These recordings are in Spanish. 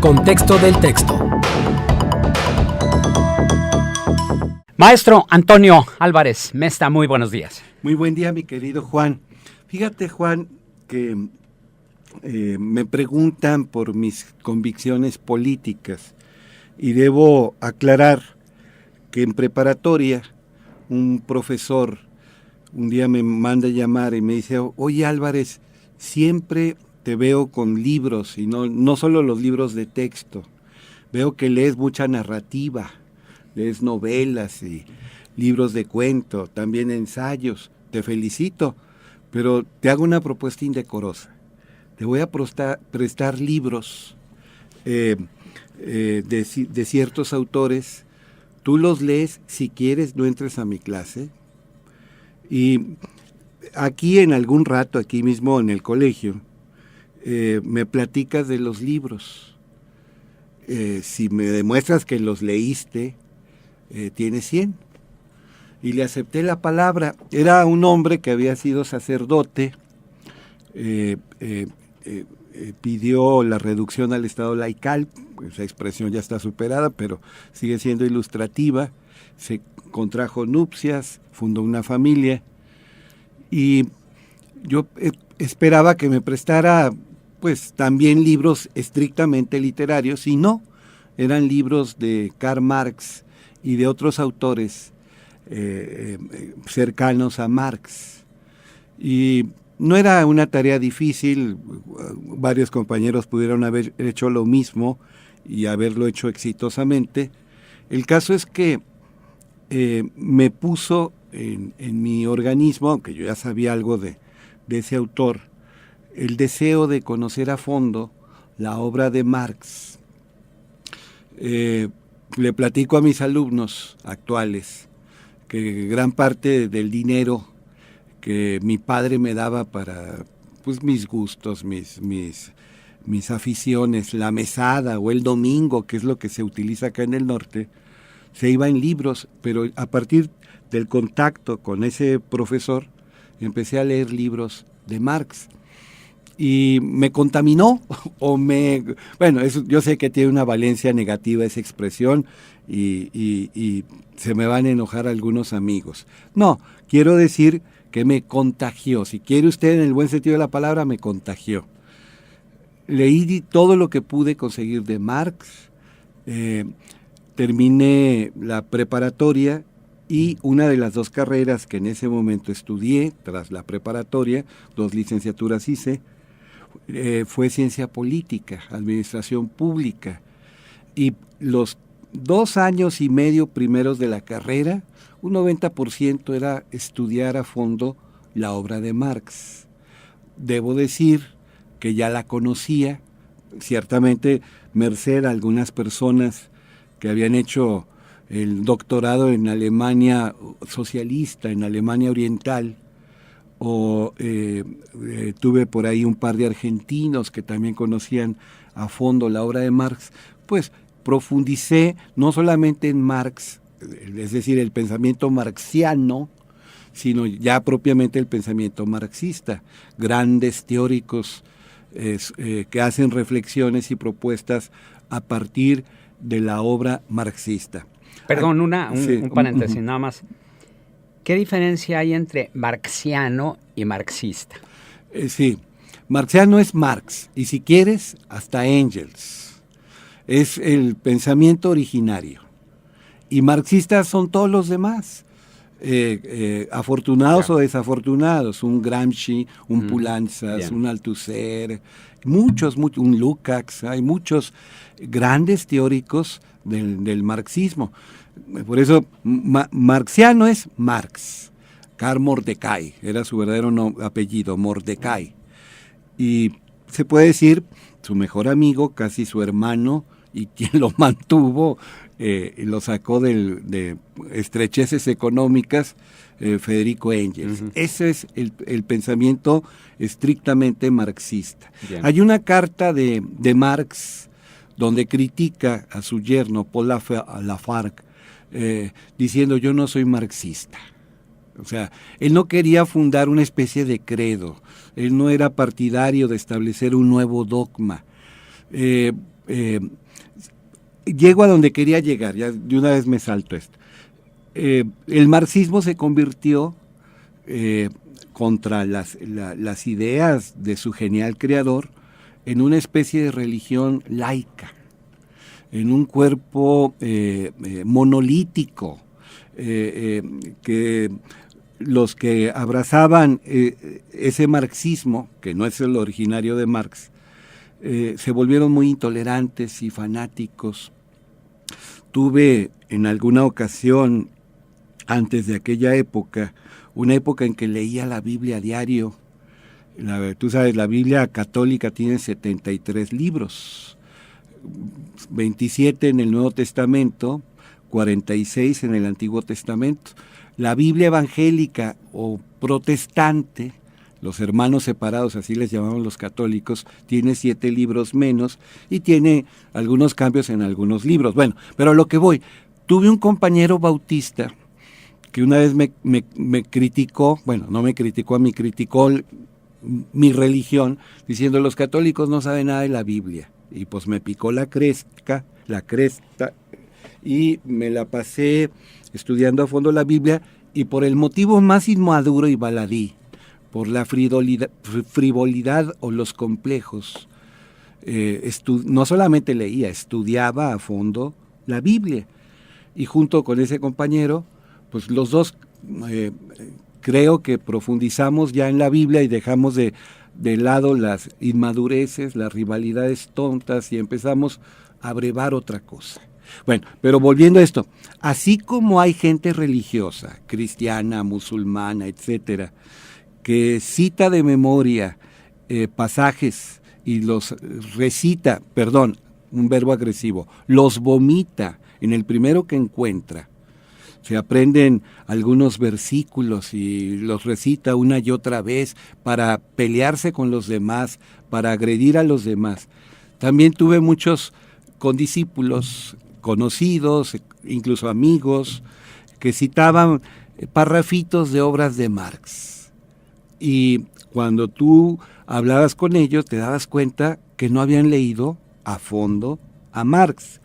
contexto del texto. Maestro Antonio Álvarez Mesta, muy buenos días. Muy buen día, mi querido Juan. Fíjate, Juan, que me preguntan por mis convicciones políticas y debo aclarar que en preparatoria un profesor un día me manda a llamar y me dice: oye, Álvarez, siempre te veo con libros, y no solo los libros de texto, veo que lees mucha narrativa, lees novelas y libros de cuento, también ensayos, te felicito, pero te hago una propuesta indecorosa. Te voy a prestar libros de ciertos autores, tú los lees, si quieres no entres a mi clase, y aquí en algún rato, aquí mismo en el colegio, me platicas de los libros. Si me demuestras que los leíste, tienes 100. Y le acepté la palabra. Era un hombre que había sido sacerdote, pidió la reducción al estado laical, esa expresión ya está superada, pero sigue siendo ilustrativa. Se contrajo nupcias, fundó una familia, y yo esperaba que me prestara pues también libros estrictamente literarios, y no, eran libros de Karl Marx y de otros autores cercanos a Marx. Y no era una tarea difícil, varios compañeros pudieron haber hecho lo mismo y haberlo hecho exitosamente. El caso es que me puso en mi organismo, aunque yo ya sabía algo de ese autor, el deseo de conocer a fondo la obra de Marx. Le platico a mis alumnos actuales que gran parte del dinero que mi padre me daba para pues mis gustos, mis aficiones, la mesada o el domingo, que es lo que se utiliza acá en el norte, se iba en libros, pero a partir del contacto con ese profesor empecé a leer libros de Marx y me contaminó bueno, eso, yo sé que tiene una valencia negativa esa expresión y se me van a enojar algunos amigos. No, quiero decir que me contagió, si quiere usted en el buen sentido de la palabra, me contagió. Leí todo lo que pude conseguir de Marx, terminé la preparatoria y una de las 2 carreras que en ese momento estudié tras la preparatoria, 2 licenciaturas hice, fue ciencia política, administración pública, y los 2 años y medio primeros de la carrera, un 90% era estudiar a fondo la obra de Marx. Debo decir que ya la conocía, ciertamente merced a algunas personas que habían hecho el doctorado en Alemania socialista, en Alemania oriental, o tuve por ahí un par de argentinos que también conocían a fondo la obra de Marx, pues profundicé no solamente en Marx, es decir, el pensamiento marxiano, sino ya propiamente el pensamiento marxista, grandes teóricos que hacen reflexiones y propuestas a partir de la obra marxista. Perdón, un paréntesis nada más. ¿Qué diferencia hay entre marxiano y marxista? Sí, marxiano es Marx, y si quieres, hasta Engels. Es el pensamiento originario. Y marxistas son todos los demás, afortunados o desafortunados, un Gramsci, un Poulantzas, un Althusser, un Lukács, hay muchos grandes teóricos del marxismo. Por eso marxiano es Marx. Karl Mordecai, era su verdadero apellido, Mordecai. Y se puede decir su mejor amigo, casi su hermano, y quien lo mantuvo, lo sacó de estrecheces económicas, Federico Engels. Ese es el pensamiento estrictamente marxista. Bien. Hay una carta de Marx donde critica a su yerno, Paul Lafargue, diciendo: yo no soy marxista. O sea, él no quería fundar una especie de credo, él no era partidario de establecer un nuevo dogma. llego a donde quería llegar, ya de una vez me salto esto. El marxismo se convirtió contra las ideas de su genial creador en una especie de religión laica, en un cuerpo monolítico, que los que abrazaban ese marxismo, que no es el originario de Marx, se volvieron muy intolerantes y fanáticos. Tuve en alguna ocasión, antes de aquella época, una época en que leía la Biblia a diario. Tú sabes, la Biblia católica tiene 73 libros, 27 en el Nuevo Testamento, 46 en el Antiguo Testamento. La Biblia evangélica o protestante, los hermanos separados, así les llamamos los católicos, tiene 7 libros menos y tiene algunos cambios en algunos libros. Bueno, pero a lo que voy, tuve un compañero bautista que una vez me criticó, bueno, no me criticó a mí, criticó mi religión, diciendo los católicos no saben nada de la Biblia. Y pues me picó la cresta, y me la pasé estudiando a fondo la Biblia, y por el motivo más inmaduro y baladí, por la frivolidad o los complejos, no solamente leía, estudiaba a fondo la Biblia. Y junto con ese compañero, pues los dos creo que profundizamos ya en la Biblia y dejamos de lado las inmadureces, las rivalidades tontas y empezamos a brevar otra cosa. Bueno, pero volviendo a esto, así como hay gente religiosa, cristiana, musulmana, etcétera, que cita de memoria pasajes y los recita, perdón, un verbo agresivo, los vomita en el primero que encuentra. Se aprenden algunos versículos y los recita una y otra vez para pelearse con los demás, para agredir a los demás. También tuve muchos condiscípulos conocidos, incluso amigos, que citaban parrafitos de obras de Marx. Y cuando tú hablabas con ellos, te dabas cuenta que no habían leído a fondo a Marx.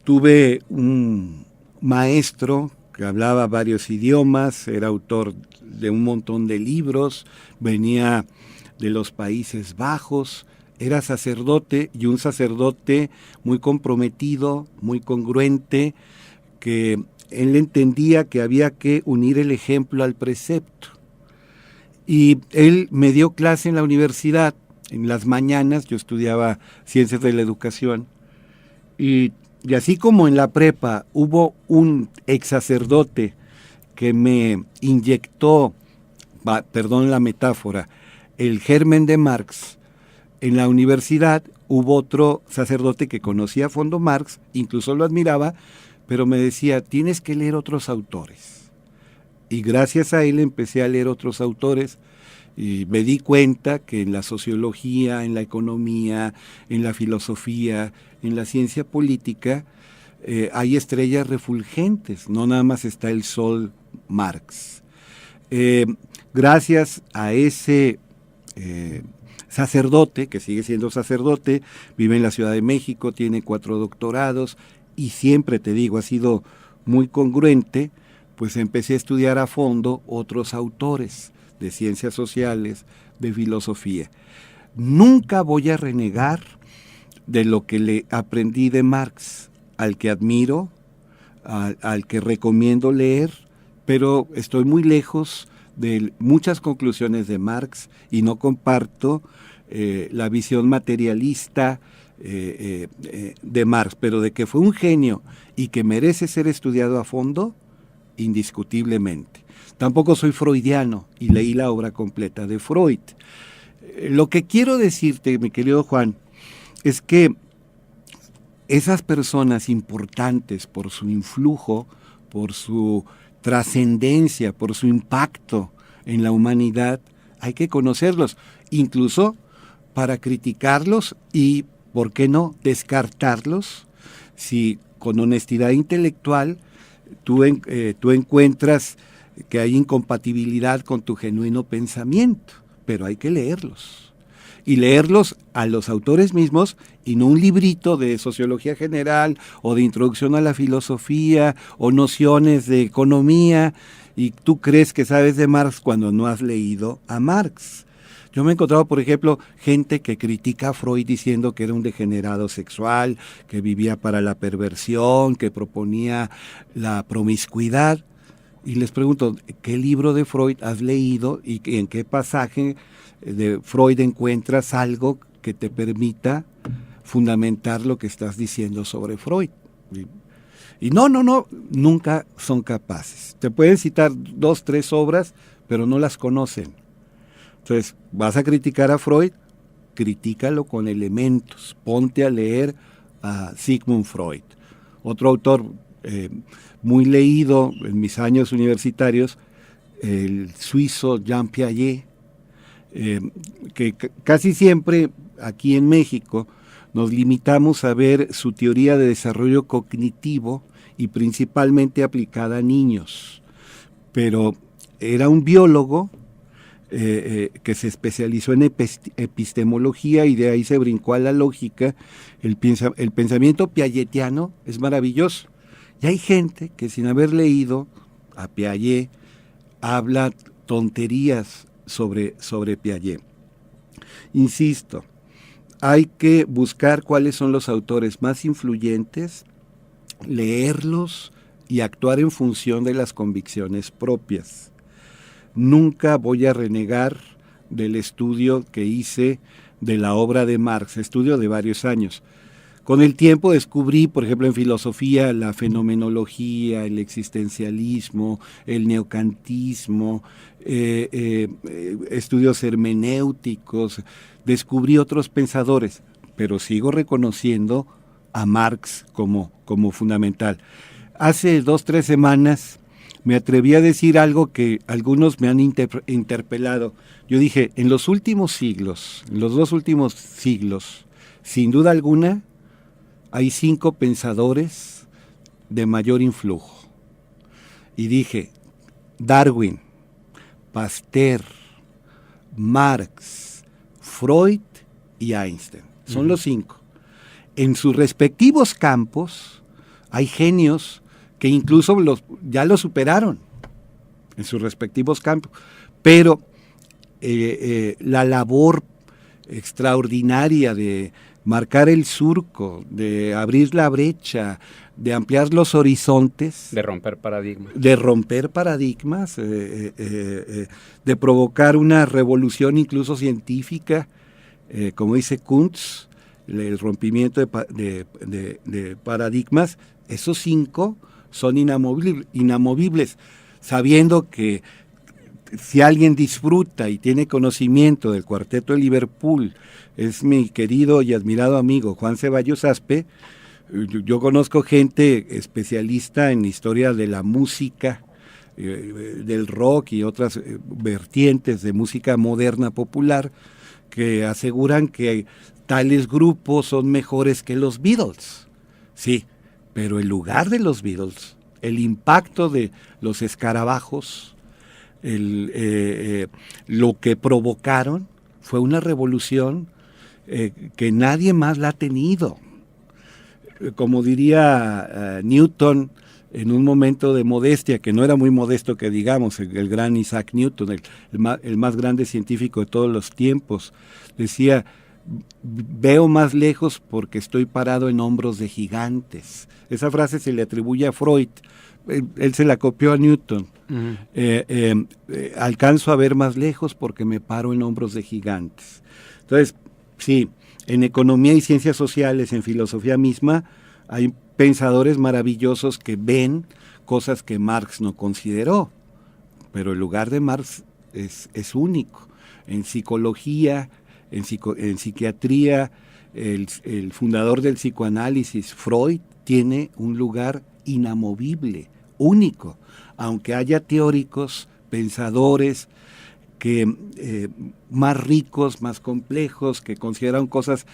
Tuve un maestro que hablaba varios idiomas, era autor de un montón de libros, venía de los Países Bajos, era sacerdote y un sacerdote muy comprometido, muy congruente, que él entendía que había que unir el ejemplo al precepto. Y él me dio clase en la universidad, en las mañanas, yo estudiaba Ciencias de la Educación, y así como en la prepa hubo un ex sacerdote que me inyectó, perdón la metáfora, el germen de Marx, en la universidad hubo otro sacerdote que conocía a fondo Marx, incluso lo admiraba, pero me decía, tienes que leer otros autores. Y gracias a él empecé a leer otros autores y me di cuenta que en la sociología, en la economía, en la filosofía, en la ciencia política, hay estrellas refulgentes, no nada más está el sol Marx. Gracias a ese sacerdote, que sigue siendo sacerdote, vive en la Ciudad de México, tiene 4 doctorados y siempre, te digo, ha sido muy congruente, pues empecé a estudiar a fondo otros autores de ciencias sociales, de filosofía. Nunca voy a renegar de lo que le aprendí de Marx, al que admiro, al que recomiendo leer, pero estoy muy lejos de muchas conclusiones de Marx y no comparto la visión materialista de Marx, pero de que fue un genio y que merece ser estudiado a fondo, indiscutiblemente. Tampoco soy freudiano y leí la obra completa de Freud. Lo que quiero decirte, mi querido Juan, es que esas personas importantes por su influjo, por su trascendencia, por su impacto en la humanidad, hay que conocerlos, incluso para criticarlos y, ¿por qué no?, descartarlos si con honestidad intelectual tú encuentras que hay incompatibilidad con tu genuino pensamiento, pero hay que leerlos. y leerlos a los autores mismos y no un librito de sociología general o de introducción a la filosofía o nociones de economía, y tú crees que sabes de Marx cuando no has leído a Marx. Yo me he encontrado, por ejemplo, gente que critica a Freud diciendo que era un degenerado sexual, que vivía para la perversión, que proponía la promiscuidad. Y les pregunto, ¿qué libro de Freud has leído y en qué pasaje de Freud encuentras algo que te permita fundamentar lo que estás diciendo sobre Freud? Y no, nunca son capaces. Te pueden citar 2, 3 obras, pero no las conocen. Entonces, vas a criticar a Freud, critícalo con elementos, ponte a leer a Sigmund Freud. Otro autor muy leído en mis años universitarios, el suizo Jean Piaget, que casi siempre aquí en México nos limitamos a ver su teoría de desarrollo cognitivo y principalmente aplicada a niños, pero era un biólogo que se especializó en epistemología y de ahí se brincó a la lógica. El pensamiento piagetiano es maravilloso. Y hay gente que sin haber leído a Piaget habla tonterías sobre Piaget. Insisto, hay que buscar cuáles son los autores más influyentes, leerlos y actuar en función de las convicciones propias. Nunca voy a renegar del estudio que hice de la obra de Marx, estudio de varios años. Con el tiempo descubrí, por ejemplo, en filosofía, la fenomenología, el existencialismo, el neocantismo, estudios hermenéuticos, descubrí otros pensadores, pero sigo reconociendo a Marx como fundamental. Hace 2, 3 semanas me atreví a decir algo que algunos me han interpelado. Yo dije, en los últimos siglos, en los 2 últimos siglos, sin duda alguna, hay 5 pensadores de mayor influjo. Y dije, Darwin, Pasteur, Marx, Freud y Einstein. Son los 5. En sus respectivos campos hay genios que incluso ya lo superaron en sus respectivos campos. Pero la labor extraordinaria de marcar el surco, de abrir la brecha, de ampliar los horizontes. De romper paradigmas. De provocar una revolución incluso científica, como dice Kuntz, el rompimiento de paradigmas. Esos 5 son inamovibles, sabiendo que si alguien disfruta y tiene conocimiento del Cuarteto de Liverpool, es mi querido y admirado amigo Juan Ceballos Aspe. Yo conozco gente especialista en historia de la música, del rock y otras vertientes de música moderna popular, que aseguran que tales grupos son mejores que los Beatles. Sí, pero el lugar de los Beatles, el impacto de los escarabajos, lo que provocaron fue una revolución que nadie más la ha tenido. Como diría Newton en un momento de modestia, que no era muy modesto que digamos, el gran Isaac Newton, el más grande científico de todos los tiempos, decía, veo más lejos porque estoy parado en hombros de gigantes. Esa frase se le atribuye a Freud, él se la copió a Newton. Uh-huh. Alcanzo a ver más lejos porque me paro en hombros de gigantes. Entonces, sí, en economía y ciencias sociales, en filosofía misma, hay pensadores maravillosos que ven cosas que Marx no consideró, pero el lugar de Marx es único. En psicología, en psiquiatría, el fundador del psicoanálisis, Freud, tiene un lugar inamovible, único, aunque haya teóricos, pensadores que más ricos, más complejos, que consideran cosas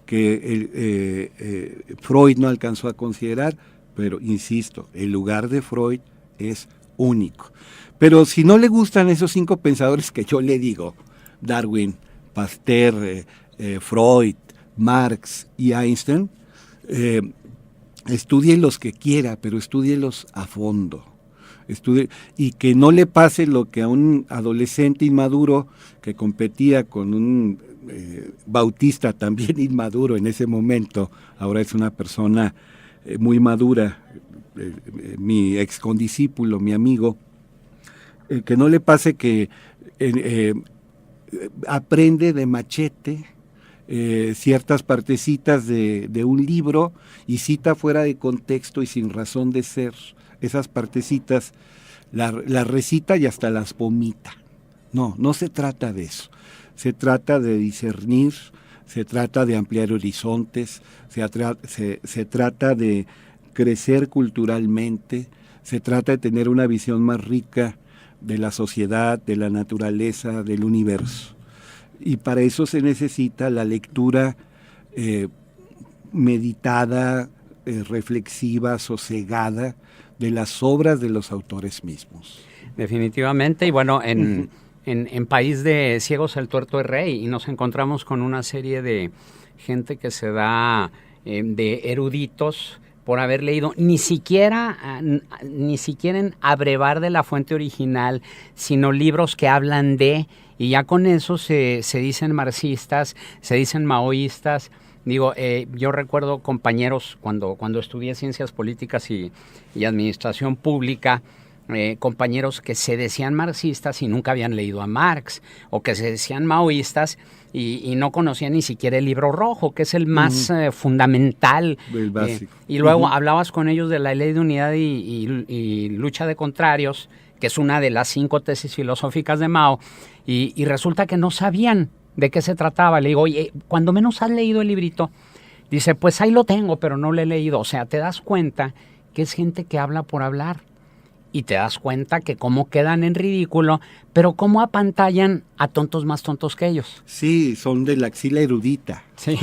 que Freud no alcanzó a considerar, pero insisto, el lugar de Freud es único. Pero si no le gustan esos 5 pensadores que yo le digo, Darwin, Pasteur, Freud, Marx y Einstein, estudie los que quiera, pero estudielos a fondo. Y que no le pase lo que a un adolescente inmaduro que competía con un bautista también inmaduro en ese momento, ahora es una persona muy madura, mi ex condiscípulo, mi amigo, que no le pase que aprende de machete ciertas partecitas de un libro y cita fuera de contexto y sin razón de ser. Esas partecitas las recita y hasta las vomita. No se trata de eso. Se trata de discernir, se trata de ampliar horizontes, se trata de crecer culturalmente, se trata de tener una visión más rica de la sociedad, de la naturaleza, del universo. Y para eso se necesita la lectura meditada, reflexiva, sosegada, de las obras de los autores mismos. Definitivamente, y bueno, en País de Ciegos el Tuerto es Rey, y nos encontramos con una serie de gente que se da de eruditos por haber leído ni siquiera en abrevar de la fuente original, sino libros que hablan de, y ya con eso se dicen marxistas, se dicen maoístas. Digo, yo recuerdo compañeros cuando estudié Ciencias Políticas y Administración Pública, compañeros que se decían marxistas y nunca habían leído a Marx, o que se decían maoístas y no conocían ni siquiera el Libro Rojo, que es el más fundamental. El básico. Y luego hablabas con ellos de la Ley de Unidad y Lucha de Contrarios, que es una de las 5 tesis filosóficas de Mao, y resulta que no sabían de qué se trataba. Le digo, oye, cuando menos has leído el librito. Dice, pues ahí lo tengo, pero no lo he leído. O sea, te das cuenta que es gente que habla por hablar. Y te das cuenta que cómo quedan en ridículo, pero cómo apantallan a tontos más tontos que ellos. Sí, son de la axila erudita. Sí.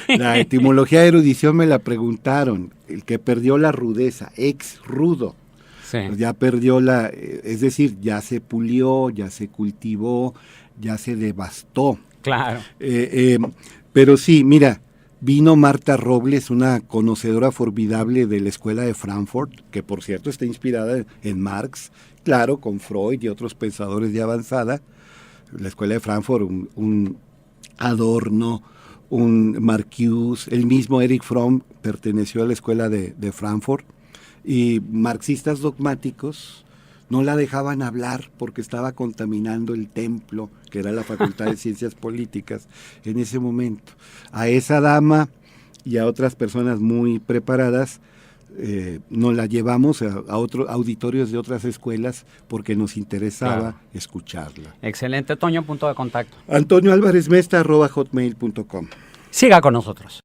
La etimología de erudición me la preguntaron. El que perdió la rudeza, ex rudo. Sí. Pues ya perdió es decir, ya se pulió, ya se cultivó, ya se devastó. Claro. Pero sí, mira, vino Marta Robles, una conocedora formidable de la Escuela de Frankfurt, que por cierto está inspirada en Marx, claro, con Freud y otros pensadores de avanzada. La Escuela de Frankfurt, un Adorno, un Marcuse, el mismo Erich Fromm perteneció a la Escuela de Frankfurt, y marxistas dogmáticos no la dejaban hablar porque estaba contaminando el templo, que era la Facultad de Ciencias Políticas en ese momento. A esa dama y a otras personas muy preparadas nos la llevamos a otros auditorios de otras escuelas porque nos interesaba escucharla. Excelente, Toño, punto de contacto. Antonio Álvarez Mesta @hotmail.com. Siga con nosotros.